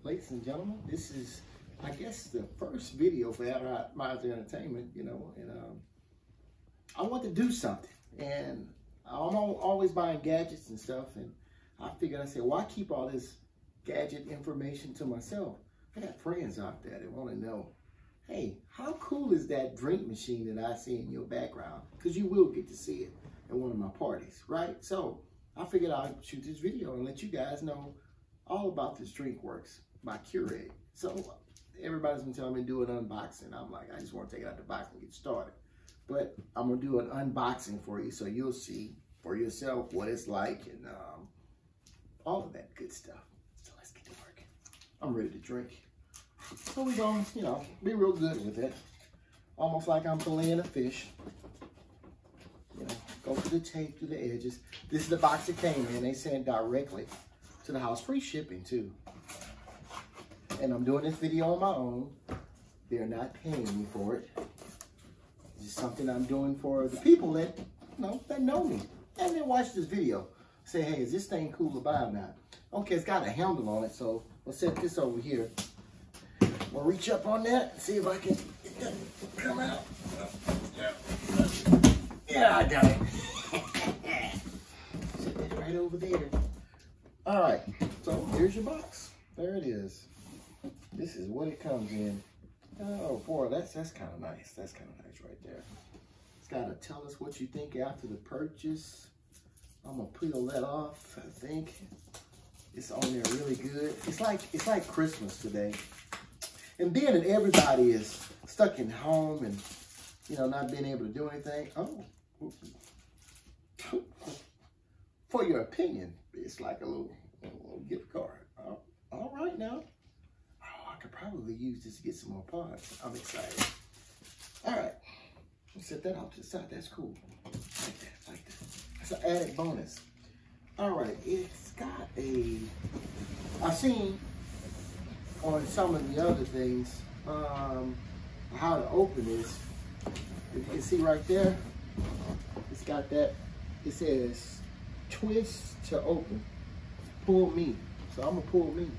ladies and gentlemen, this is, I guess, the first video for Advertiser Entertainment, you know, and I want to do something, and I'm always buying gadgets and stuff, and I figured, I said, why keep all this gadget information to myself? I got friends out there that want to know, hey, how cool is that drink machine that I see in your background? Because you will get to see it at one of my parties, right? So I figured I'd shoot this video and let you guys know all about this DrinkWorks by Keurig. So everybody's been telling me to do an unboxing. I'm like, I just want to take it out the box and get started. But I'm going to do an unboxing for you so you'll see for yourself what it's like and all of that good stuff. So let's get to work. I'm ready to drink. So we're going to, you know, be real good with it. Almost like I'm filleting a fish. You know, go through the tape, through the edges. This is the box it came in. They sent directly to the house. Free shipping, too. And I'm doing this video on my own. They're not paying me for it. It's just something I'm doing for the people that, that know me. And then watch this video. Say, hey, is this thing cool to buy or not? Okay, it's got a handle on it, so we'll set this over here. We'll reach up on that and see if I can get that to come out. Yeah, I got it. Set that right over there. All right, so here's your box. There it is. This is what it comes in. Oh boy, that's kind of nice. That's kind of nice right there. It's got to tell us what you think after the purchase. I'm gonna peel that off. I think it's on there really good. It's like Christmas today, and being that everybody is stuck in home and not being able to do anything. Oh, for your opinion, it's like a little gift card. All right now. I could probably use this to get some more parts. I'm excited. All right, let's set that off to the side. That's cool. Like that. That's an added bonus. All right, it's got I've seen on some of the other things how to open this. If you can see right there, it's got that. It says twist to open. Pull me. So I'm gonna pull me.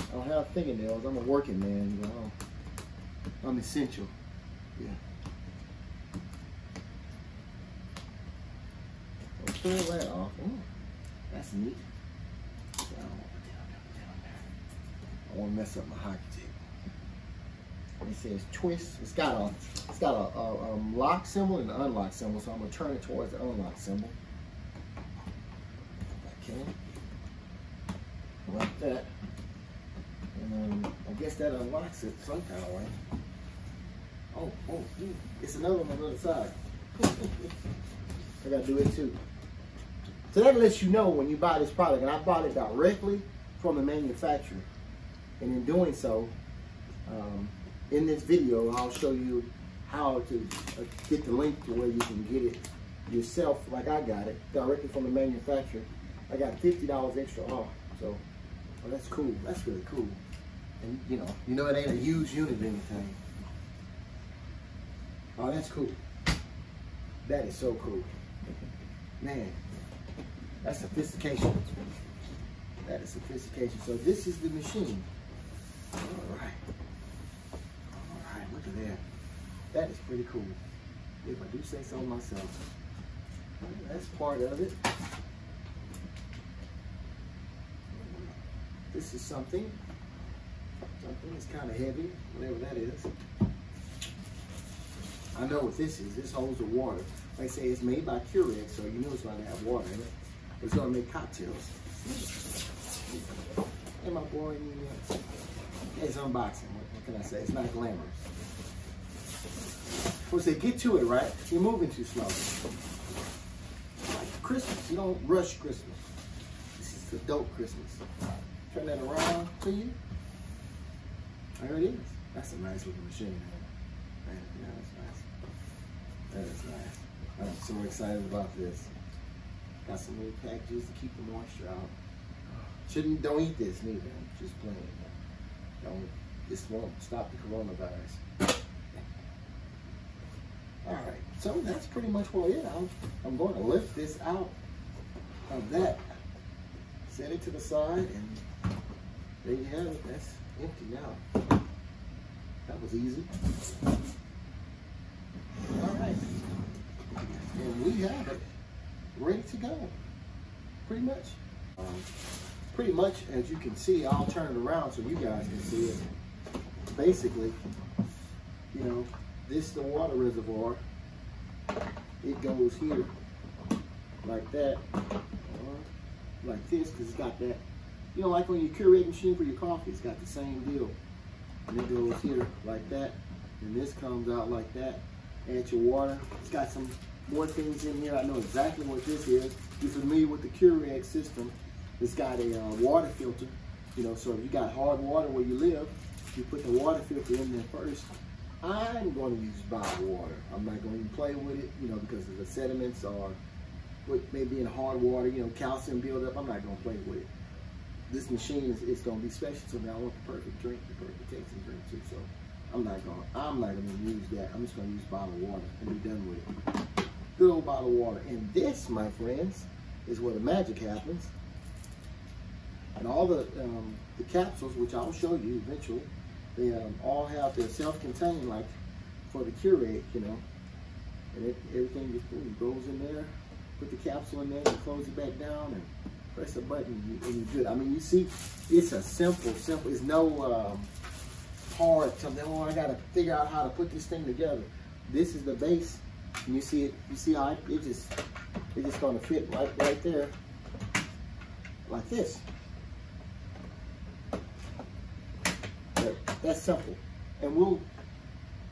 I don't have fingernails. I'm a working man, I'm essential. Yeah. So pull that off. Ooh, that's neat. I don't want to mess up my hockey tape. It says twist. It's got a lock symbol and an unlock symbol. So I'm gonna turn it towards the unlock symbol. Okay. Like that. And I guess that unlocks it some kind of way. Oh, dude, it's another one on the other side. I gotta do it too. So that lets you know when you buy this product, and I bought it directly from the manufacturer. And in doing so, in this video, I'll show you how to get the link to where you can get it yourself, like I got it, directly from the manufacturer. I got $50 extra off, so that's cool. That's really cool. And you know it ain't a huge unit or anything. Oh, that's cool. That is so cool. Man, that's sophistication. That is sophistication. So this is the machine. All right, look at that. That is pretty cool. If I do say so myself. That's part of it. This is something that's kind of heavy, whatever that is. I know what this is. This holds the water. Like I say, it's made by Keurig, so you know it's going to have water in it. It's going to make cocktails. Am I boring you yet? It's unboxing. What can I say? It's not glamorous. Once they get to it, right? You're moving too slow. Like Christmas. You don't rush Christmas. This is adult Christmas. Turn that around to you. There it is. That's a nice looking machine. Man, that's nice. That is nice. I'm so excited about this. Got some little packages to keep the moisture out. Don't eat this neither. Just plain. This won't stop the coronavirus. All right, so that's pretty much what it is. I'm going to lift this out of that set it to the side, and there you have it. That's empty now. That was easy. All right, and we have it ready to go. Pretty much, as you can see, I'll turn it around so you guys can see it. Basically, you know, this is the water reservoir. It goes here like that, or like this, because it's got that, you know, like on your Keurig machine for your coffee, it's got the same deal. And it goes here like that, and this comes out like that. Add your water. It's got some more things in here. I know exactly what this is. You're familiar with the Keurig system. It's got a water filter, you know, so if you got hard water where you live, you put the water filter in there first. I'm going to use bottled water. I'm not going to play with it, you know, because of the sediments or what may be in hard water, you know, calcium buildup. I'm not going to play with it. This machine is going to be special to me. I want the perfect drink, the perfect tasting drink too. So I'm not going to use that. I'm just going to use bottled water and be done with it. Good old bottled water. And this, my friends, is where the magic happens. And all the capsules, which I'll show you eventually, they all have their self-contained, like for the Keurig, you know. And everything just goes in there. Put the capsule in there and close it back down and press a button and you're good. I mean, you see, it's a simple. It's no hard something. Oh, I got to figure out how to put this thing together. This is the base, and you see it. You see how it's just going to fit right there, like this. That's simple, and we'll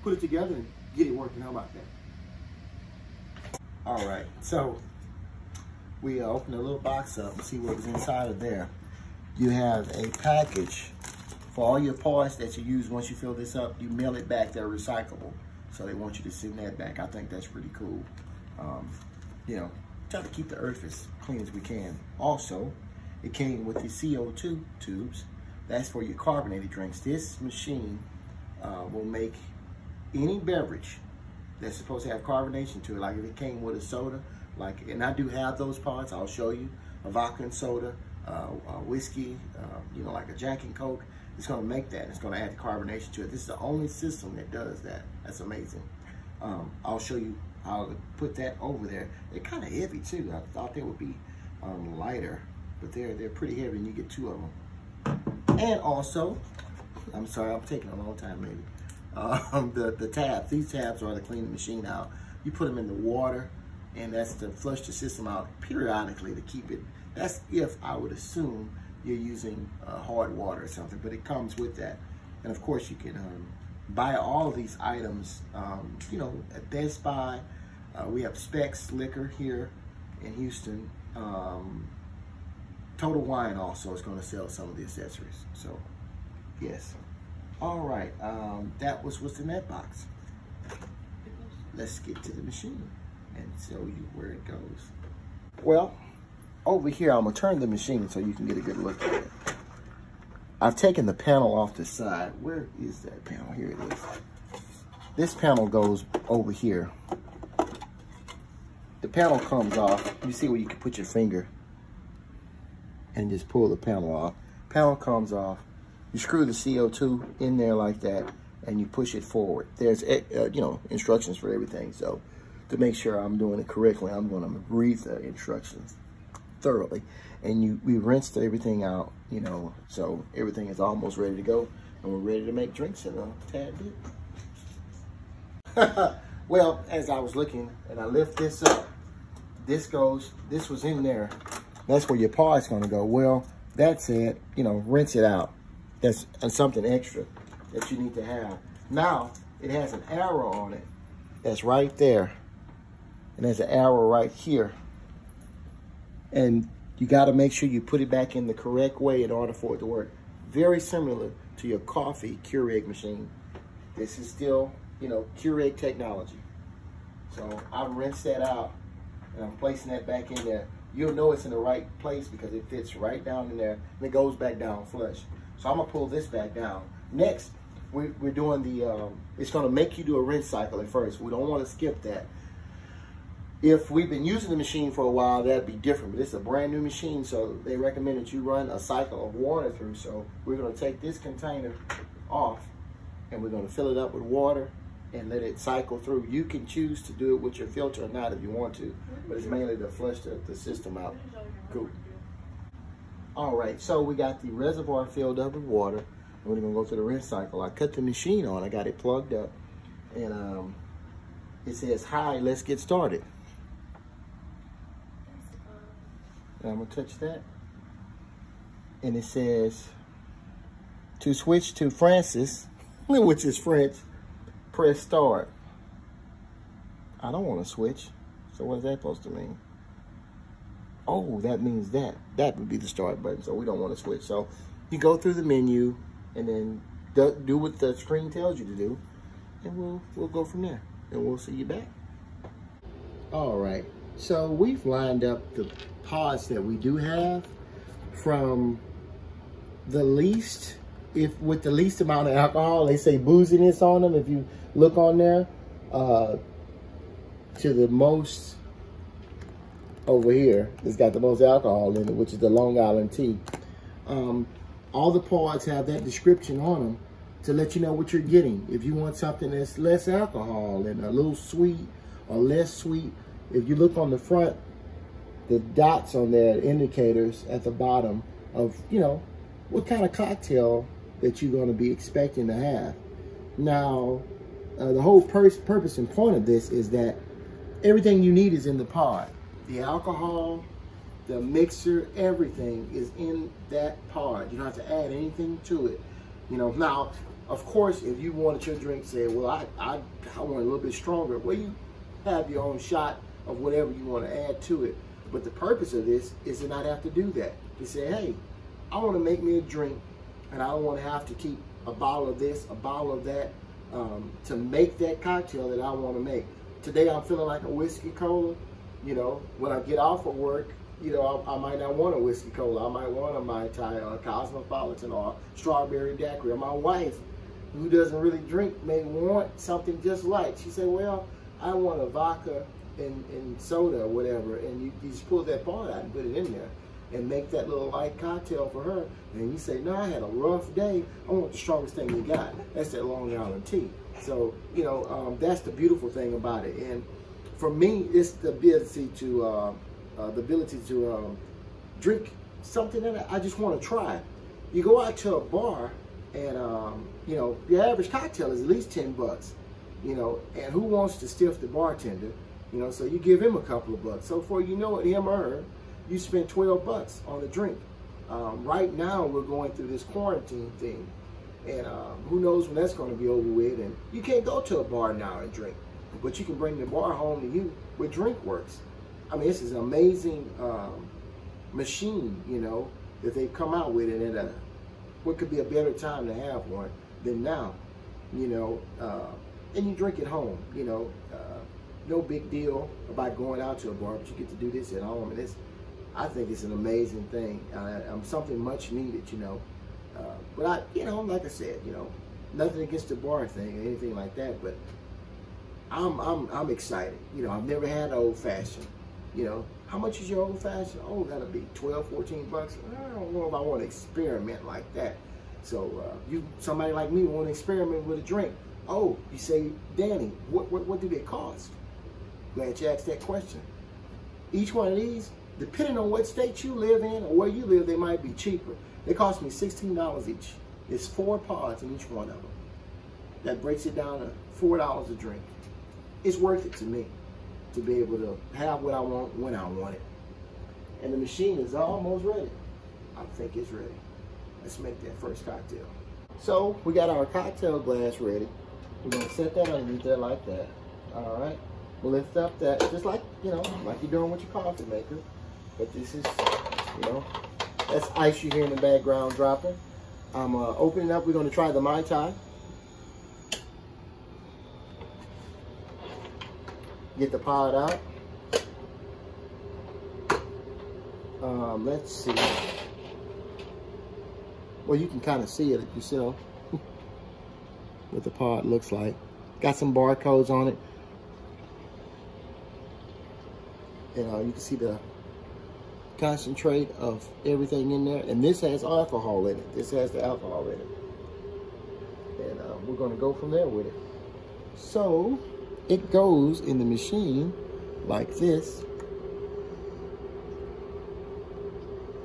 put it together and get it working. How about that? All right, so we open a little box up and see what was inside of there. You have a package for all your parts that you use. Once you fill this up, you mail it back. They're recyclable, so they want you to send that back. I think that's pretty cool. You know, try to keep the earth as clean as we can. Also, it came with the CO2 tubes. That's for your carbonated drinks. This machine will make any beverage that's supposed to have carbonation to it. Like if it came with a soda, like, and I do have those parts, I'll show you, a vodka and soda, whiskey, you know, like a Jack and Coke. It's gonna make that, it's gonna add the carbonation to it. This is the only system that does that. That's amazing. I'll show you how to put that over there. They're kind of heavy too. I thought they would be lighter, but they're pretty heavy, and you get two of them. And also, I'm sorry, I'm taking a long time maybe. The tabs, these tabs are to clean the machine out. You put them in the water, and that's to flush the system out periodically to keep it. That's if I would assume you're using hard water or something, but it comes with that. And of course, you can buy all of these items, you know, at Best Buy. We have Specs Liquor here in Houston. Total Wine also is going to sell some of the accessories. So, yes. All right, that was what's in that box. Let's get to the machine and show you where it goes. Well, over here, I'm gonna turn the machine so you can get a good look at it. I've taken the panel off the side. Where is that panel? Here it is. This panel goes over here. The panel comes off. You see where you can put your finger and just pull the panel off. Panel comes off. You screw the CO2 in there like that, and you push it forward. There's, you know, instructions for everything. So to make sure I'm doing it correctly, I'm going to read the instructions thoroughly. And we rinsed everything out, you know, so everything is almost ready to go, and we're ready to make drinks in a tad bit. Well, as I was looking, and I lift this up, this was in there. That's where your part's going to go. Well, that's it. You know, rinse it out. That's something extra that you need to have. Now, it has an arrow on it that's right there. And there's an arrow right here. And you got to make sure you put it back in the correct way in order for it to work. Very similar to your coffee Keurig machine. This is still, you know, Keurig technology. So I've rinsed that out, and I'm placing that back in there. You'll know it's in the right place because it fits right down in there, and it goes back down flush. So I'm gonna pull this back down. Next, we're doing the, it's gonna make you do a rinse cycle at first. We don't wanna skip that. If we've been using the machine for a while, that'd be different, but it's a brand new machine, so they recommend that you run a cycle of water through. So we're gonna take this container off and we're gonna fill it up with water and let it cycle through. You can choose to do it with your filter or not if you want to, but it's mainly to flush the system out. Cool. All right, so we got the reservoir filled up with water, and we're gonna go through the rinse cycle. I cut the machine on, I got it plugged up, and it says, "Hi, let's get started." And I'm gonna touch that, and it says, "To switch to Francis," which is French, press start. I don't want to switch, so what is that supposed to mean? Oh, that means that would be the start button, so we don't want to switch. So you go through the menu and then do what the screen tells you to do, and we'll go from there, and we'll see you back. All right, so we've lined up the pods that we do have from the least, with the least amount of alcohol. They say booziness on them if you look on there, to the most over here. It's got the most alcohol in it, which is the Long Island tea. All the pods have that description on them to let you know what you're getting. If you want something that's less alcohol and a little sweet or less sweet, if you look on the front, the dots on there, indicators at the bottom of, you know, what kind of cocktail that you're going to be expecting to have. Now, the whole purpose and point of this is that everything you need is in the pod. The alcohol, the mixer, everything is in that pod. You don't have to add anything to it. You know, now, of course, if you wanted your drink, say, well, I want a little bit stronger, well, you have your own shot of whatever you want to add to it. But the purpose of this is to not have to do that. To say, hey, I want to make me a drink, and I don't want to have to keep a bottle of this, a bottle of that, to make that cocktail that I want to make. Today I'm feeling like a whiskey cola. You know, when I get off of work, you know, I might not want a whiskey cola. I might want a Mai Tai or a Cosmopolitan or a strawberry daiquiri. Or my wife, who doesn't really drink, may want something just like. She said, well, I want a vodka and soda or whatever. And you just pull that part out and put it in there and make that little light cocktail for her. And you say, no, I had a rough day. I want the strongest thing you got. That's that Long Island tea. So, you know, that's the beautiful thing about it. And for me, it's the ability to drink something that I just want to try. You go out to a bar and, you know, your average cocktail is at least 10 bucks, you know, and who wants to stiff the bartender, you know, so you give him a couple of bucks. So for, you know, him or her, you spend 12 bucks on a drink. Right now, we're going through this quarantine thing, and who knows when that's going to be over with, and you can't go to a bar now and drink, but you can bring the bar home to you with DrinkWorks. I mean, this is an amazing machine, you know, that they've come out with, and at what could be a better time to have one than now, you know, and you drink at home, you know, no big deal about going out to a bar, but you get to do this at home, and it's, I think it's an amazing thing. Something much needed, you know. But I, you know, like I said, you know, nothing against the bar thing or anything like that, but I'm excited. You know, I've never had an old fashioned. You know, how much is your old fashioned? Oh, that'll be 12, 14 bucks. I don't know if I want to experiment like that. So somebody like me want to experiment with a drink. Oh, you say, Danny, what do they cost? Glad you asked that question. Each one of these, depending on what state you live in or where you live, they might be cheaper. They cost me $16 each. It's 4 pods in each one of them. That breaks it down to $4 a drink. It's worth it to me to be able to have what I want when I want it. And the machine is almost ready. I think it's ready. Let's make that first cocktail. So we got our cocktail glass ready. We're gonna set that underneath there like that. All right. We'll lift up that, just like, you know, like you're doing with your coffee maker. But this is, you know, that's ice you hear in the background dropping. I'm opening up. We're going to try the Mai Tai. Get the pod out. Let's see. Well, you can kind of see it yourself. What the pod looks like. Got some barcodes on it. And you can see the concentrate of everything in there. And this has alcohol in it. This has the alcohol in it. And we're going to go from there with it. So it goes in the machine like this.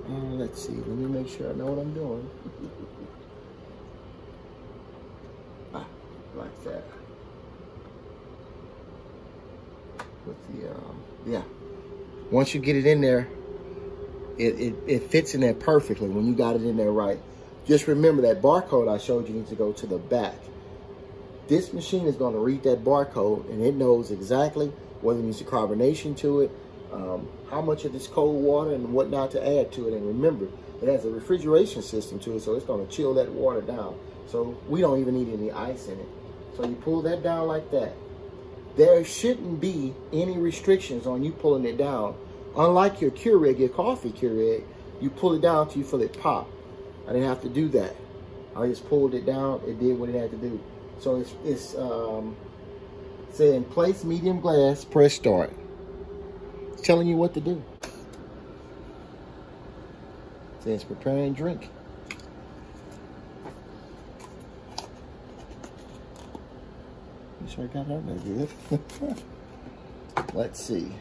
Let's see. Let me make sure I know what I'm doing. Like that. With the yeah. Once you get it in there, it fits in there perfectly when you got it in there right. Just remember that barcode I showed you needs to go to the back. This machine is going to read that barcode, and it knows exactly whether it needs a carbonation to it, how much of this cold water and whatnot to add to it. And remember, it has a refrigeration system to it, so it's going to chill that water down. So we don't even need any ice in it. So you pull that down like that. There shouldn't be any restrictions on you pulling it down. Unlike your Keurig, your coffee Keurig, you pull it down till you feel it pop. I didn't have to do that. I just pulled it down. It did what it had to do. So it's saying place medium glass, press start. It's telling you what to do. It says preparing drink. You sure got that good. Let's see.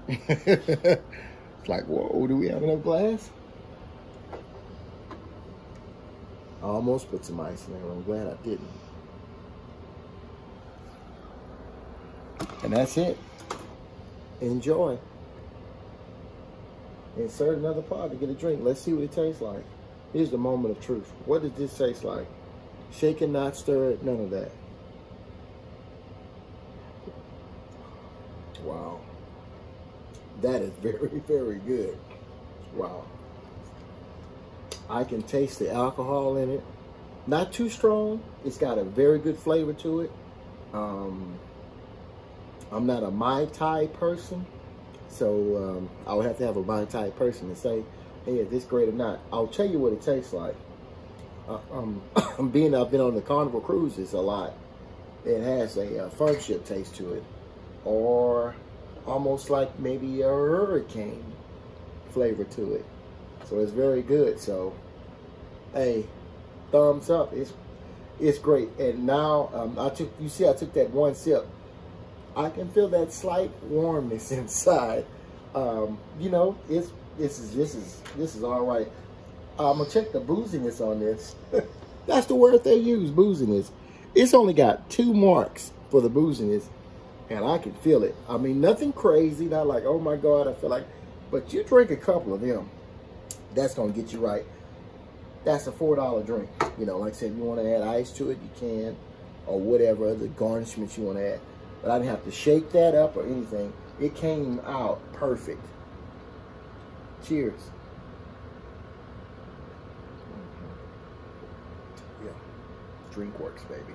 It's like, whoa, do we have enough glass? I almost put some ice in there. I'm glad I didn't. And that's it. Enjoy. Insert another pot to get a drink. Let's see what it tastes like. Here's the moment of truth. What does this taste like? Shaken, not stirred, none of that. Wow. That is very, very good. Wow. I can taste the alcohol in it. Not too strong. It's got a very good flavor to it. I'm not a Mai Tai person, so I would have to have a Mai Tai person to say, hey, is this great or not? I'll tell you what it tastes like. I've been on the Carnival cruises a lot. It has a fun ship taste to it, or almost like maybe a hurricane flavor to it. So it's very good. So, hey, thumbs up. It's great. And now I took that one sip. I can feel that slight warmness inside. You know, this is all right. I'm gonna check the booziness on this. That's the word they use, booziness. It's only got 2 marks for the booziness, and I can feel it. I mean, nothing crazy, not like, oh my God, I feel like, but you drink a couple of them, that's gonna get you right. That's a $4 drink. You know, like I said, if you want to add ice to it, you can, or whatever other garnishments you want to add. But I didn't have to shake that up or anything. It came out perfect. Cheers. Yeah, DrinkWorks, baby.